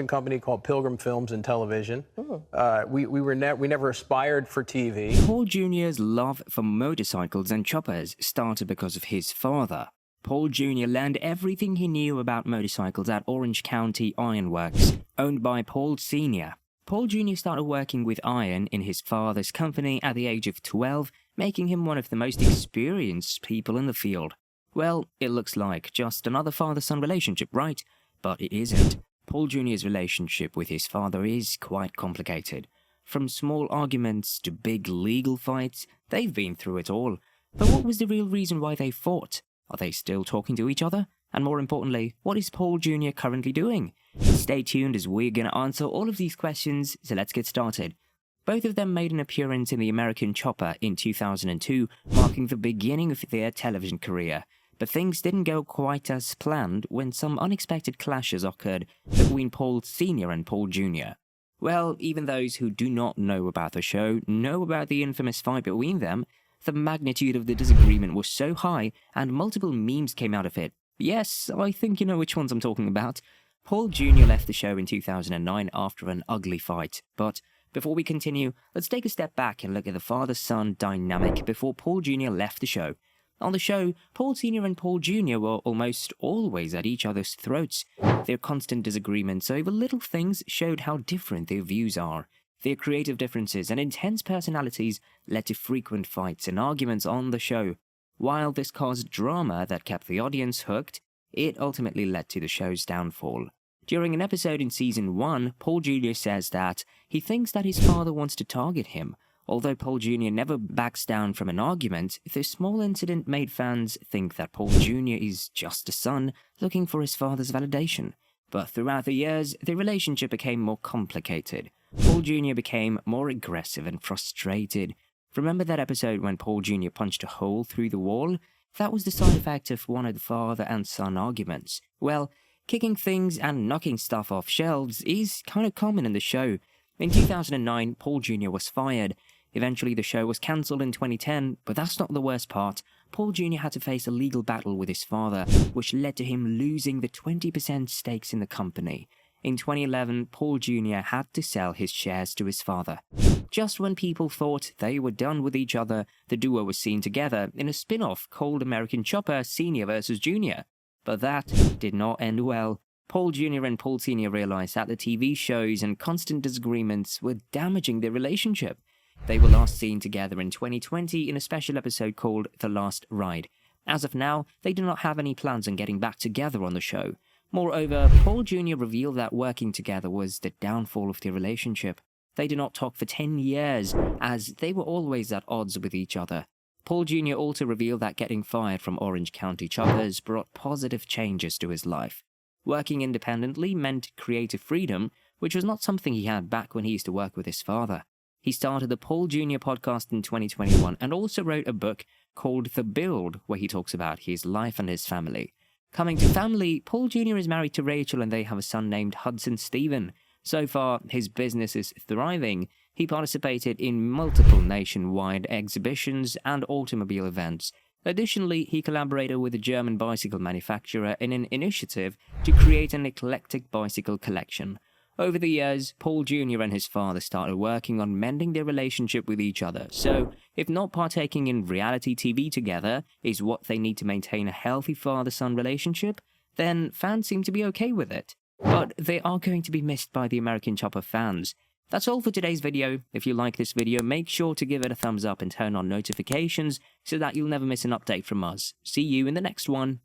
company called Pilgrim Films and Television. We never aspired for TV. Paul Jr.'s love for motorcycles and choppers started because of his father. Paul Jr. learned everything he knew about motorcycles at Orange County Iron Works, owned by Paul Sr. Paul Jr. started working with iron in his father's company at the age of 12, making him one of the most experienced people in the field. Well, it looks like just another father-son relationship, right? But it isn't. Paul Jr.'s relationship with his father is quite complicated. From small arguments to big legal fights, they've been through it all. But what was the real reason why they fought? Are they still talking to each other? And more importantly, what is Paul Jr. currently doing? Stay tuned as we're going to answer all of these questions, so let's get started. Both of them made an appearance in The American Chopper in 2002, marking the beginning of their television career. But things didn't go quite as planned when some unexpected clashes occurred between Paul Sr. and Paul Jr. Well, even those who do not know about the show know about the infamous fight between them. The magnitude of the disagreement was so high, and multiple memes came out of it. Yes, I think you know which ones I'm talking about. Paul Jr. left the show in 2009 after an ugly fight. But before we continue, let's take a step back and look at the father-son dynamic before Paul Jr. left the show. On the show, Paul Sr. and Paul Jr. were almost always at each other's throats. Their constant disagreements over little things showed how different their views are. Their creative differences and intense personalities led to frequent fights and arguments on the show. While this caused drama that kept the audience hooked, it ultimately led to the show's downfall. During an episode in Season 1, Paul Jr. says that he thinks that his father wants to target him. Although Paul Jr. never backs down from an argument, this small incident made fans think that Paul Jr. is just a son looking for his father's validation. But throughout the years, the relationship became more complicated. Paul Jr. became more aggressive and frustrated. Remember that episode when Paul Jr. punched a hole through the wall? That was the side effect of one of the father and son arguments. Well, kicking things and knocking stuff off shelves is kind of common in the show. In 2009, Paul Jr. was fired. Eventually, the show was cancelled in 2010, but that's not the worst part. Paul Jr. had to face a legal battle with his father, which led to him losing the 20% stakes in the company. In 2011, Paul Jr. had to sell his shares to his father. Just when people thought they were done with each other, the duo was seen together in a spin-off called American Chopper Sr. vs. Jr. But that did not end well. Paul Jr. and Paul Sr. realized that the TV shows and constant disagreements were damaging their relationship. They were last seen together in 2020 in a special episode called The Last Ride. As of now, they do not have any plans on getting back together on the show. Moreover, Paul Jr. revealed that working together was the downfall of their relationship. They did not talk for 10 years, as they were always at odds with each other. Paul Jr. also revealed that getting fired from Orange County Choppers brought positive changes to his life. Working independently meant creative freedom, which was not something he had back when he used to work with his father. He started the Paul Jr. podcast in 2021 and also wrote a book called The Build, where he talks about his life and his family. Coming to family, Paul Jr. is married to Rachel and they have a son named Hudson Stephen. So far, his business is thriving. He participated in multiple nationwide exhibitions and automobile events. Additionally, he collaborated with a German bicycle manufacturer in an initiative to create an eclectic bicycle collection. Over the years, Paul Jr. and his father started working on mending their relationship with each other. So, if not partaking in reality TV together is what they need to maintain a healthy father-son relationship, then fans seem to be okay with it. But they are going to be missed by the American Chopper fans. That's all for today's video. If you like this video, make sure to give it a thumbs up and turn on notifications so that you'll never miss an update from us. See you in the next one.